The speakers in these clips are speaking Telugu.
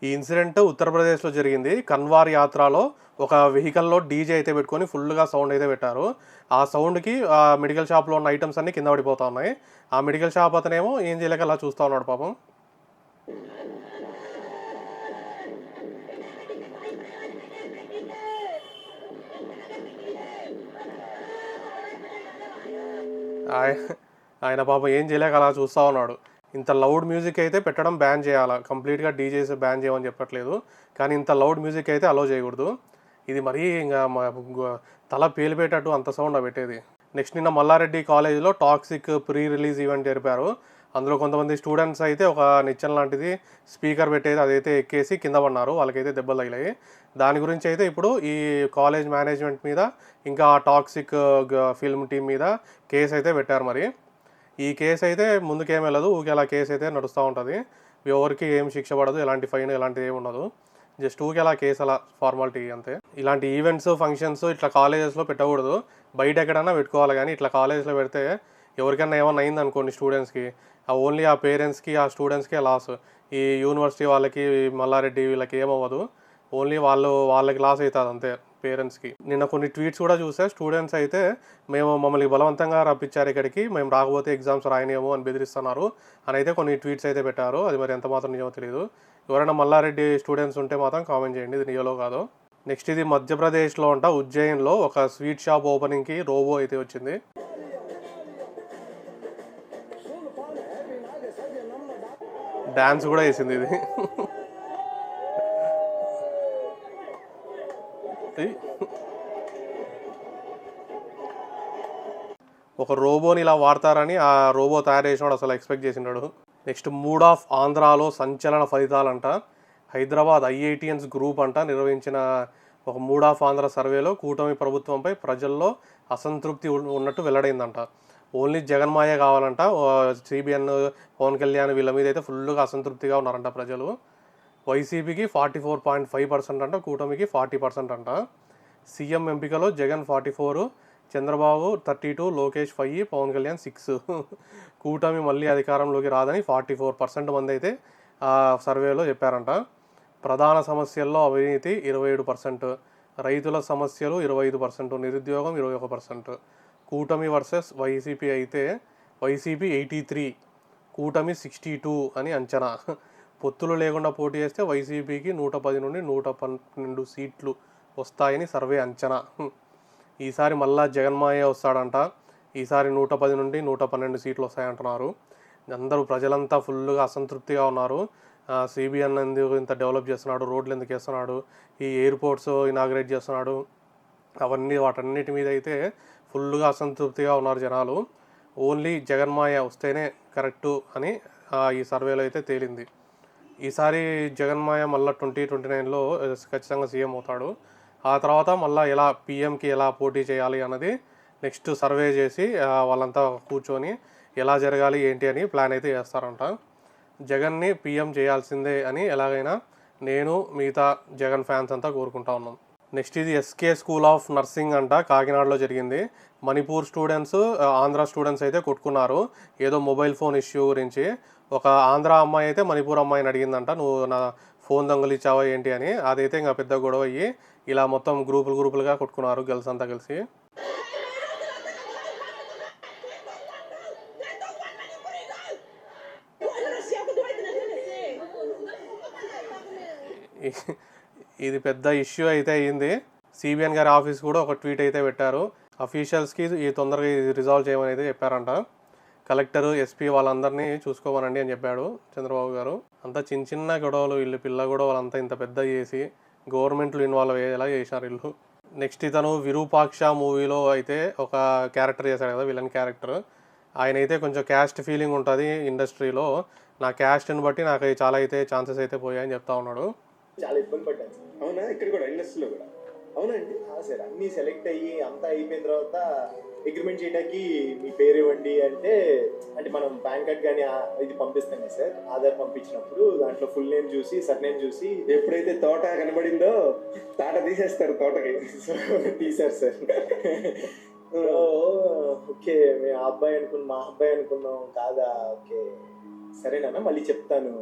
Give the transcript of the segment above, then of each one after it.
ఈ ఇన్సిడెంట్ ఉత్తరప్రదేశ్లో జరిగింది. కన్వార్ యాత్రలో ఒక వెహికల్లో డీజే అయితే పెట్టుకొని ఫుల్గా సౌండ్ అయితే పెట్టారు. ఆ సౌండ్కి మెడికల్ షాప్లో ఉన్న ఐటమ్స్ అన్నీ కింద పడిపోతా ఉన్నాయి. ఆ మెడికల్ షాప్ అతనేమో ఏం చేయలేక అలా చూస్తూ ఉన్నాడు పాపం. ఆయన పాపం ఏం చేయలేక అలా చూస్తూ ఉన్నాడు. ఇంత లౌడ్ మ్యూజిక్ అయితే పెట్టడం బ్యాన్ చేయాలి, కంప్లీట్గా డీజేస్ బ్యాన్ చేయమని చెప్పట్లేదు, కానీ ఇంత లౌడ్ మ్యూజిక్ అయితే అలో చేయకూడదు. ఇది మరీ ఇంకా తల పేలిపోయేటట్టు అంత సౌండ్ పెట్టేది. నెక్స్ట్ నిన్న మల్లారెడ్డి కాలేజీలో టాక్సిక్ ప్రీ రిలీజ్ ఈవెంట్ జరిపారు. అందులో కొంతమంది స్టూడెంట్స్ అయితే ఒక నిచ్చెన లాంటిది స్పీకర్ పెట్టేది అదైతే ఎక్కేసి కింద పడినారు, వాళ్ళకైతే దెబ్బలు తగిలాయి. దాని గురించి అయితే ఇప్పుడు ఈ కాలేజ్ మేనేజ్మెంట్ మీద ఇంకా టాక్సిక్ ఫిల్మ్ టీం మీద కేసు అయితే పెట్టారు. మరి ఈ కేసు అయితే ముందుకేం వెళ్ళదు, ఊకే అలా కేసు అయితే నడుస్తూ ఉంటుంది. ఎవరికి ఏం శిక్ష పడదు, ఎలాంటి ఫైన్ ఎలాంటిది ఏమి ఉండదు, జస్ట్ ఊకే అలా కేసు అలా ఫార్మాలిటీ అంతే. ఇలాంటి ఈవెంట్స్ ఫంక్షన్స్ ఇట్లా కాలేజెస్లో పెట్టకూడదు, బయట ఎక్కడైనా పెట్టుకోవాలి. కానీ ఇట్లా కాలేజ్లో పెడితే ఎవరికైనా ఏమన్నా అయింది అనుకోండి స్టూడెంట్స్కి, ఓన్లీ ఆ పేరెంట్స్కి ఆ స్టూడెంట్స్కే లాస్. ఈ యూనివర్సిటీ వాళ్ళకి మల్లారెడ్డి వీళ్ళకి ఏమవ్వదు, ఓన్లీ వాళ్ళకి లాస్ అవుతుంది అంతే పేరెంట్స్కి. నిన్న కొన్ని ట్వీట్స్ కూడా చూస్తే స్టూడెంట్స్ అయితే మమ్మల్ని బలవంతంగా రప్పించారు ఇక్కడికి, మేము రాకపోతే ఎగ్జామ్స్ రాయనేమో అని బెదిరిస్తున్నారు అని అయితే కొన్ని ట్వీట్స్ అయితే పెట్టారు. అది మరి ఎంత మాత్రం నిజమో తెలియదు. ఎవరైనా మల్లారెడ్డి స్టూడెంట్స్ ఉంటే మాత్రం కామెంట్ చేయండి ఇది నిజమో కాదో. నెక్స్ట్ ఇది మధ్యప్రదేశ్లో అంట ఉజ్జయిన్లో ఒక స్వీట్ షాప్ ఓపెనింగ్కి రోబో అయితే వచ్చింది. డ్యాన్స్ కూడా వేసింది ఇది. ఒక రోబోని ఇలా వాడతారని ఆ రోబో తయారు చేసినాడు అసలు ఎక్స్పెక్ట్ చేసినాడు. నెక్స్ట్ మూడ్ ఆఫ్ ఆంధ్రాలో సంచలన ఫలితాలంట. హైదరాబాద్ ఐఐటిఎన్స్ గ్రూప్ అంట నిర్వహించిన ఒక మూడ్ ఆఫ్ ఆంధ్ర సర్వేలో కూటమి ప్రభుత్వంపై ప్రజల్లో అసంతృప్తి ఉన్నట్టు వెల్లడైందంట. ఓన్లీ జగన్మాయ కావాలంట. సిబిఎన్ పవన్ కళ్యాణ్ వీళ్ళ మీద అయితే ఫుల్గా అసంతృప్తిగా ఉన్నారంట ప్రజలు. వైసీపీకి 44.5% అంట, కూటమికి 40% అంట. సీఎం ఎంపికలో జగన్ 44, చంద్రబాబు 32, లోకేష్ 5, పవన్ కళ్యాణ్ 6. కూటమి మళ్ళీ అధికారంలోకి రాదని 44% మంది అయితే ఆ సర్వేలో చెప్పారంట. ప్రధాన సమస్యల్లో అవినీతి 27%, రైతుల సమస్యలు 25%, నిరుద్యోగం 21%. కూటమి వర్సెస్ వైసీపీ అయితే వైసీపీ 83, కూటమి 62 అని అంచనా. పొత్తులు లేకుండా పోటీ చేస్తే వైసీపీకి 110 నుండి 112 సీట్లు వస్తాయని సర్వే అంచనా. ఈసారి మళ్ళా జగన్మాయ వస్తాడంట. ఈసారి 110 నుండి 112 సీట్లు వస్తాయంటున్నారు. అందరూ ప్రజలంతా ఫుల్గా అసంతృప్తిగా ఉన్నారు. సిబిఎన్ ఎందుకు ఇంత డెవలప్ చేస్తున్నాడు, రోడ్లు ఎందుకు వేస్తున్నాడు, ఈ ఎయిర్పోర్ట్స్ ఇనాగ్రేట్ చేస్తున్నాడు, వాటన్నిటి మీద అయితే ఫుల్గా అసంతృప్తిగా ఉన్నారు జనాలు. ఓన్లీ జగన్మాయ వస్తేనే కరెక్టు అని ఈ సర్వేలో అయితే తేలింది. ఈసారి జగన్మాయ మళ్ళీ 2029లో ఖచ్చితంగా సీఎం అవుతాడు. ఆ తర్వాత మళ్ళీ ఎలా పీఎంకి ఎలా పోటీ చేయాలి అన్నది నెక్స్ట్ సర్వే చేసి వాళ్ళంతా కూర్చొని ఎలా జరగాలి ఏంటి అని ప్లాన్ అయితే చేస్తారంట. జగన్ని పీఎం చేయాల్సిందే అని ఎలాగైనా నేను మిగతా జగన్ ఫ్యాన్స్ అంతా కోరుకుంటా ఉన్నాం. నెక్స్ట్ ఇది ఎస్కే స్కూల్ ఆఫ్ నర్సింగ్ అంట, కాకినాడలో జరిగింది. మణిపూర్ స్టూడెంట్స్ ఆంధ్ర స్టూడెంట్స్ అయితే కొట్టుకున్నారు ఏదో మొబైల్ ఫోన్ ఇష్యూ గురించి. ఒక ఆంధ్ర అమ్మాయి అయితే మణిపూర్ అమ్మాయిని అడిగిందంట, నువ్వు నా ఫోన్ దొంగలిచ్చావా ఏంటి అని. అదైతే ఇంకా పెద్ద గొడవ అయ్యి ఇలా మొత్తం గ్రూపులుగా కొట్టుకున్నారు గర్ల్స్ అంతా కలిసి. ఇది పెద్ద ఇష్యూ అయితే అయ్యింది. సిబిఎన్ గారి ఆఫీస్ కూడా ఒక ట్వీట్ అయితే పెట్టారు. అఫీషియల్స్కి ఈ తొందరగా ఇది రిజాల్వ్ చేయమని అయితే చెప్పారంట. కలెక్టర్, ఎస్పీ వాళ్ళందరినీ చూసుకోమనండి అని చెప్పాడు చంద్రబాబు గారు. అంతా చిన్న గొడవలు, వీళ్ళు పిల్ల గొడవలు అంతా ఇంత పెద్ద చేసి గవర్నమెంట్లు ఇన్వాల్వ్ అయ్యేలా చేశారు వీళ్ళు. నెక్స్ట్ ఇతను విరూపాక్ష మూవీలో అయితే ఒక క్యారెక్టర్ చేశాడు కదా, విలన్ క్యారెక్టర్. ఆయన అయితే కొంచెం క్యాస్ట్ ఫీలింగ్ ఉంటుంది ఇండస్ట్రీలో. నా క్యాస్ట్ని బట్టి నాకు చాలా అయితే ఛాన్సెస్ అయితే పోయాయని చెప్తా ఉన్నాడు. చాలా ఇబ్బంది పడ్డాను సార్. అవునా? ఇక్కడ కూడా ఇండస్ట్రీలో కూడా అవునండి సార్. అన్నీ సెలెక్ట్ అయ్యి అంతా అయిపోయిన తర్వాత అగ్రిమెంట్ చేయడానికి మీ పేరు ఇవ్వండి అంటే మనం పాన్ కార్డ్ కానీ ఇది పంపిస్తాం కదా సార్. ఆధార్ పంపించినప్పుడు దాంట్లో ఫుల్ నేమ్ చూసి సర్ నేమ్ చూసి ఎప్పుడైతే తోట కనబడిందో తాట తీసేస్తారు, తోటకి తీశారు సార్. ఓకే మేము మా అబ్బాయి అనుకున్నాం కాదా, ఓకే సరేనా మళ్ళీ చెప్తాను.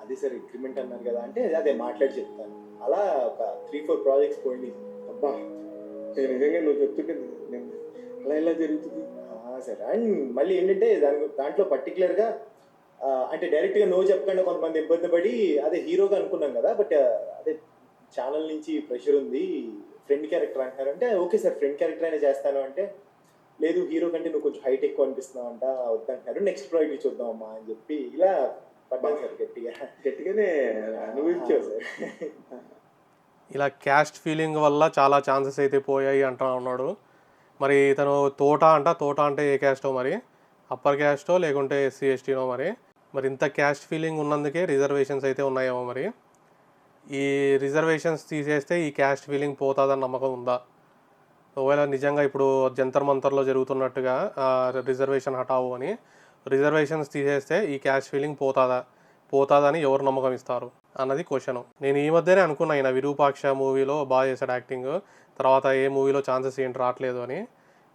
అదే సార్ అగ్రిమెంట్ అన్నారు కదా అంటే అదే మాట్లాడి చెప్తాను. అలా ఒక 3-4 ప్రాజెక్ట్స్ పోయింది. అబ్బా నిజంగా నువ్వు చెప్తుంటే అలా ఎలా జరుగుతుంది? సార్ అండ్ మళ్ళీ ఏంటంటే దాంట్లో పర్టికులర్గా అంటే డైరెక్ట్గా నో చెప్పకుండా కొంతమంది ఇబ్బంది పడి అదే హీరోగా అనుకున్నాం కదా, బట్ అదే ఛానల్ నుంచి ప్రెషర్ ఉంది, ఫ్రెండ్ క్యారెక్టర్ అంటారు అంటే ఓకే సార్ ఫ్రెండ్ క్యారెక్టర్ అయినా చేస్తాను అంటే లేదు హీరో కంటే నువ్వు కొంచెం హైట్ ఎక్కువ అనిపిస్తున్నావు అంట, వద్దంటారు, నెక్స్ట్ ప్రాజెక్ట్ చూద్దామమ్మా అని చెప్పి ఇలా పడ్డాను సార్ గట్టిగానే అనుభవించావు సార్. ఇలా క్యాస్ట్ ఫీలింగ్ వల్ల చాలా ఛాన్సెస్ అయితే పోయాయి అంటా ఉన్నాడు. మరి తను తోట అంటే ఏ క్యాస్టో మరి, అప్పర్ క్యాస్టో లేకుంటే ఎస్సీ ఎస్టీనో మరి ఇంత క్యాస్ట్ ఫీలింగ్ ఉన్నందుకే రిజర్వేషన్స్ అయితే ఉన్నాయేమో మరి. ఈ రిజర్వేషన్స్ తీసేస్తే ఈ క్యాస్ట్ ఫీలింగ్ పోతుందని నమ్మకం ఉందా? ఒకవేళ నిజంగా ఇప్పుడు జంతర్ మంతర్లో జరుగుతున్నట్టుగా రిజర్వేషన్ హటావు అని రిజర్వేషన్స్ తీసేస్తే ఈ క్యాస్ట్ ఫీలింగ్ పోతుందని ఎవరు నమ్మకం ఇస్తారు అన్నది క్వశ్చన్. నేను ఈ మధ్యనే అనుకున్నా ఈయన విరూపాక్ష మూవీలో బాగా చేశాడు యాక్టింగ్, తర్వాత ఏ మూవీలో ఛాన్సెస్ ఏంటి రావట్లేదు అని.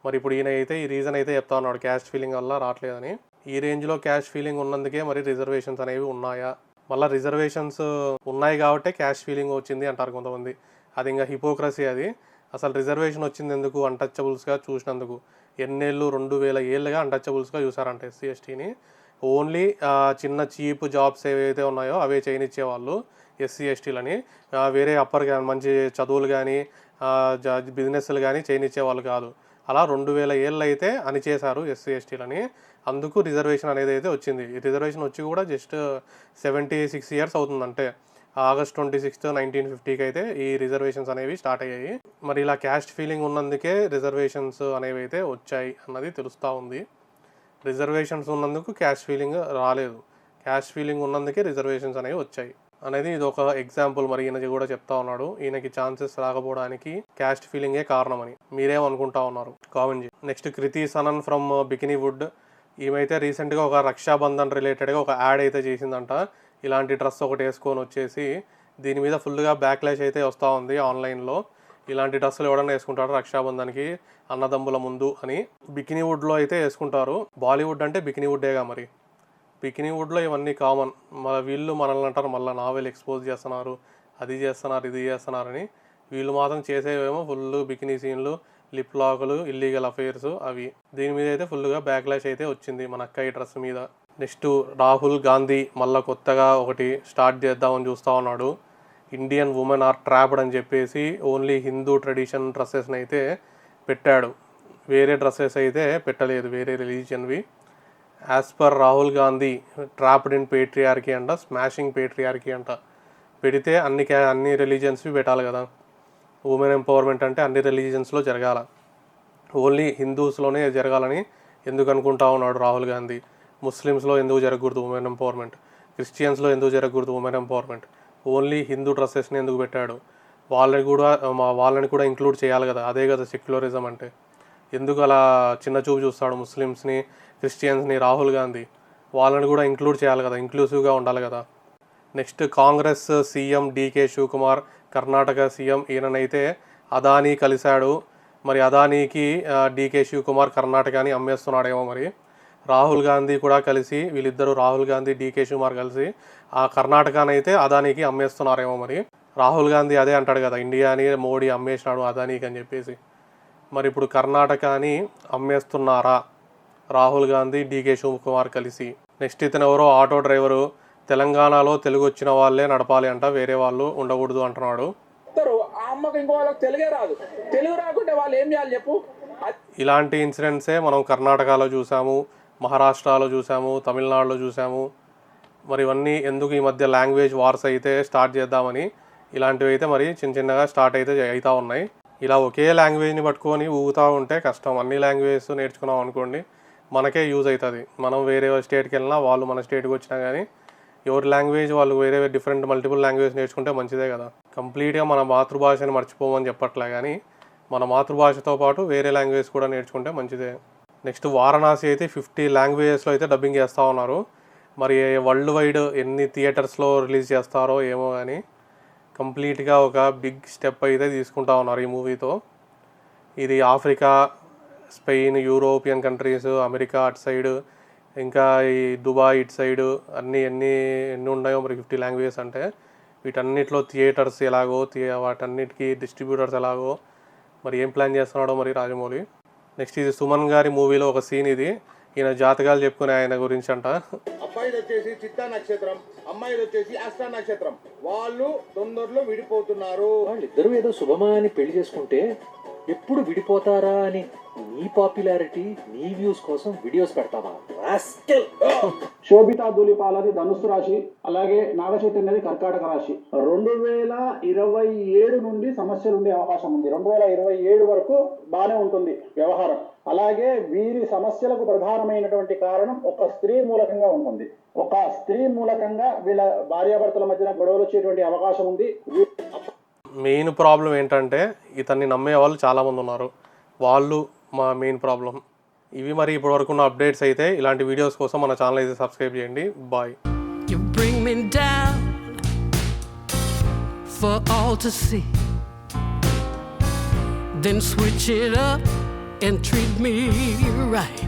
మరి ఇప్పుడు ఈయన అయితే ఈ రీజన్ అయితే చెప్తా ఉన్నాడు క్యాస్ట్ ఫీలింగ్ వల్ల రావట్లేదని. ఈ రేంజ్లో క్యాస్ట్ ఫీలింగ్ ఉన్నందుకే మరి రిజర్వేషన్స్ అనేవి ఉన్నాయా? మళ్ళీ రిజర్వేషన్స్ ఉన్నాయి కాబట్టి క్యాస్ట్ ఫీలింగ్ వచ్చింది అంటారు కొంతమంది. అది ఇంకా హిపోక్రసీ. అది అసలు రిజర్వేషన్ వచ్చింది ఎందుకు? అన్టచబుల్స్గా చూసినందుకు. ఎన్నేళ్ళు 2000 ఏళ్ళుగా అన్టచబుల్స్గా చూసారంట ఎస్సీ ఎస్టీని. ఓన్లీ చిన్న చీప్ జాబ్స్ ఏవైతే ఉన్నాయో అవే చేయనిచ్చేవాళ్ళు ఎస్సీ ఎస్టీలని. వేరే అప్పర్ మంచి చదువులు కానీ బిజినెస్లు కానీ చేయనిచ్చేవాళ్ళు కాదు. అలా 2000 ఏళ్ళు అయితే అని చేశారు ఎస్సీ ఎస్టీలని. అందుకు రిజర్వేషన్ అనేది అయితే వచ్చింది. ఈ రిజర్వేషన్ వచ్చి కూడా జస్ట్ 76 ఇయర్స్ అవుతుందంటే ఆగస్ట్ 26, 1950కి అయితే ఈ రిజర్వేషన్స్ అనేవి స్టార్ట్ అయ్యాయి. మరి ఇలా క్యాస్ట్ ఫీలింగ్ ఉన్నందుకే రిజర్వేషన్స్ అనేవి అయితే వచ్చాయి అన్నది తెలుస్తూ ఉంది. రిజర్వేషన్స్ ఉన్నందుకు క్యాస్ట్ ఫీలింగ్ రాలేదు, క్యాస్ట్ ఫీలింగ్ ఉన్నందుకే రిజర్వేషన్స్ అనేవి వచ్చాయి అనేది ఇది ఒక ఎగ్జాంపుల్. మరి ఈయనకి కూడా చెప్తా ఉన్నాడు ఈయనకి ఛాన్సెస్ రాకపోవడానికి క్యాస్ట్ ఫీలింగే కారణమని. మీరేమనుకుంటా ఉన్నారు కామెంట్ చేయండి. నెక్స్ట్ కృతి సనన్ ఫ్రమ్ బికినీవుడ్. ఈమెయితే రీసెంట్గా ఒక రక్షాబంధన్ రిలేటెడ్గా ఒక యాడ్ అయితే చేసిందంట. ఇలాంటి డ్రెస్ ఒకటి వేసుకొని వచ్చేసి దీని మీద ఫుల్గా బ్యాక్లాష్ అయితే వస్తూ ఉంది ఆన్లైన్లో. ఇలాంటి డ్రెస్సులు ఎవడన్నా వేసుకుంటారు రక్షాబంధన్కి అన్నదమ్ముల ముందు అని. బికినీవుడ్లో అయితే వేసుకుంటారు. బాలీవుడ్ అంటే బికినీవుడ్డేగా మరి. బికినీవుడ్లో ఇవన్నీ కామన్. మన వీళ్ళు మనల్ని అంటారు మళ్ళీ నావెల్ ఎక్స్పోజ్ చేస్తున్నారు, అది చేస్తున్నారు, ఇది చేస్తున్నారని. వీళ్ళు మాత్రం చేసేవేమో ఫుల్ బికినీ సీన్లు, లిప్ లాకులు, ఇల్లీగల్ అఫైర్స్ అవి. దీని మీద అయితే ఫుల్గా బ్యాక్లాష్ అయితే వచ్చింది మన అక్కయ్య డ్రెస్ మీద. నెక్స్ట్ రాహుల్ గాంధీ మళ్ళీ కొత్తగా ఒకటి స్టార్ట్ చేద్దామని చూస్తూ ఉన్నాడు. ఇండియన్ ఉమెన్ ఆర్ ట్రాప్డ్ అని చెప్పేసి ఓన్లీ హిందూ ట్రెడిషన్ డ్రెస్సెస్ని అయితే పెట్టాడు. వేరే డ్రెస్సెస్ అయితే పెట్టలేదు, వేరే రిలీజియన్వి. As per Rahul Gandhi trapped in patriarchy అంట, స్మాషింగ్ పేట్రియార్కీ అంట. పెడితే అన్ని రిలీజియన్స్వి పెట్టాలి కదా. ఉమెన్ ఎంపవర్మెంట్ అంటే అన్ని రిలీజియన్స్లో జరగాల, ఓన్లీ హిందూస్లోనే జరగాలని ఎందుకు అనుకుంటా ఉన్నాడు రాహుల్ గాంధీ? ముస్లిమ్స్లో ఎందుకు జరగకూడదు ఉమెన్ ఎంపవర్మెంట్? క్రిస్టియన్స్లో ఎందుకు జరగకూడదు ఉమెన్ ఎంపవర్మెంట్? ఓన్లీ హిందూ డ్రెస్సెస్ని ఎందుకు పెట్టాడు? వాళ్ళని కూడా ఇంక్లూడ్ చేయాలి కదా, అదే కదా సెక్యులరిజం అంటే. ఎందుకు అలా చిన్న చూపు చూస్తాడు ముస్లిమ్స్ని, క్రిస్టియన్స్ని రాహుల్ గాంధీ? వాళ్ళని కూడా ఇంక్లూడ్ చేయాలి కదా, ఇంక్లూసివ్గా ఉండాలి కదా. Next Congress CM DK Shivakumar, Karnataka CM, ఈయననైతే అదానీ కలిశాడు. మరి అదానీకి డీకే శివకుమార్ కర్ణాటకని అమ్మేస్తున్నాడేమో మరి. రాహుల్ గాంధీ కూడా కలిసి, వీళ్ళిద్దరూ రాహుల్ గాంధీ డీకే శివకుమార్ కలిసి ఆ కర్ణాటకనైతే అదానీకి అమ్మేస్తున్నారేమో మరి. రాహుల్ గాంధీ అదే అంటాడు కదా, ఇండియాని మోడీ అమ్మేసినాడు అదానీకి అని చెప్పేసి. మరి ఇప్పుడు కర్ణాటకని అమ్మేస్తున్నారా రాహుల్ గాంధీ డీకే శివకుమార్ కలిసి? నెక్స్ట్ ఇతను ఎవరో ఆటో డ్రైవరు, తెలంగాణలో తెలుగు వచ్చిన వాళ్ళే నడపాలి అంట, వేరే వాళ్ళు ఉండకూడదు అంటున్నాడు. ఆ అమ్మకి ఇంకో వాళ్ళకి తెలుగే రాదు, తెలుగు రాకుంటే వాళ్ళు ఏం చేయాలి చెప్పు? ఇలాంటి ఇన్సిడెంట్సే మనం కర్ణాటకలో చూసాము, మహారాష్ట్రలో చూసాము, తమిళనాడులో చూసాము. మరి ఇవన్నీ ఎందుకు ఈ మధ్య లాంగ్వేజ్ వార్స్ అయితే స్టార్ట్ చేద్దామని ఇలాంటివి అయితే మరి చిన్నగా స్టార్ట్ అయితే అవుతూ ఉన్నాయి. ఇలా ఒకే లాంగ్వేజ్ని పట్టుకొని ఊగుతూ ఉంటే కష్టం. అన్ని లాంగ్వేజెస్ నేర్చుకున్నాం అనుకోండి మనకే యూజ్ అవుతుంది. మనం వేరే స్టేట్కి వెళ్ళినా వాళ్ళు మన స్టేట్కి వచ్చినా కానీ ఎవరి లాంగ్వేజ్ వాళ్ళు వేరే డిఫరెంట్ మల్టిపుల్ లాంగ్వేజ్ నేర్చుకుంటే మంచిదే కదా. కంప్లీట్గా మన మాతృభాషని మర్చిపోమని చెప్పట్లే, కానీ మన మాతృభాషతో పాటు వేరే లాంగ్వేజ్ కూడా నేర్చుకుంటే మంచిదే. నెక్స్ట్ వారణాసి అయితే 50 లాంగ్వేజెస్లో అయితే డబ్బింగ్ చేస్తూ ఉన్నారు. మరి వరల్డ్ వైడ్ ఎన్ని థియేటర్స్లో రిలీజ్ చేస్తారో ఏమో, కానీ కంప్లీట్గా ఒక బిగ్ స్టెప్ అయితే తీసుకుంటా ఉన్నారు ఈ మూవీతో. ఇది Africa, Spain, European countries, America అటు సైడ్ ఇంకా ఈ దుబాయ్ ఇటు సైడు ఎన్ని ఉన్నాయో మరి 50 లాంగ్వేజెస్ అంటే వీటన్నిటిలో థియేటర్స్ ఎలాగో వాటన్నిటికీ డిస్ట్రిబ్యూటర్స్ ఎలాగో మరి ఏం ప్లాన్ చేస్తున్నాడో మరి రాజమౌళి. నెక్స్ట్ ఇది సుమన్ గారి మూవీలో ఒక సీన్ ఇది. ఈయన జాతకాలు చెప్పుకునే ఆయన గురించి అంట. అబ్బాయిది వచ్చేసి చిత్తా నక్షత్రం, అమ్మాయిది వచ్చేసి అష్టా నక్షత్రం. వాళ్ళు తొందరలో విడిపోతున్నారు. వాళ్ళిద్దరూ ఏదో శుభమని పెళ్లి చేసుకుంటే ఎప్పుడు విడిపోతారా అని నీ పాపులారిటీ నీ వ్యూస్ కోసం వీడియోస్ పెడతావా? శోభితా ధూళిపాలది ధనుస్సు రాశి, అలాగే నాగచైతన్యది కర్కాటక రాశి. 2027 నుండి సమస్యలు ఉండే అవకాశం ఉంది. 2027 వరకు బాగానే ఉంటుంది వ్యవహారం. అలాగే వీరి సమస్యలకు ప్రధానమైనటువంటి కారణం ఒక స్త్రీ మూలకంగా ఉంటుంది. ఒక స్త్రీ మూలకంగా వీళ్ళ భార్యాభర్తల మధ్యన గొడవలు వచ్చేటువంటి అవకాశం ఉంది. మెయిన్ ప్రాబ్లం ఏంటంటే ఇతన్ని నమ్మే వాళ్ళు చాలామంది ఉన్నారు. వాళ్ళు మా మెయిన్ ప్రాబ్లం. ఇవి మరి ఇప్పటివరకు ఉన్న అప్డేట్స్ అయితే. ఇలాంటి వీడియోస్ కోసం మన ఛానల్ అయితే సబ్స్క్రైబ్ చేయండి. Bye. You bring me down for all to see, then switch it up and treat me right.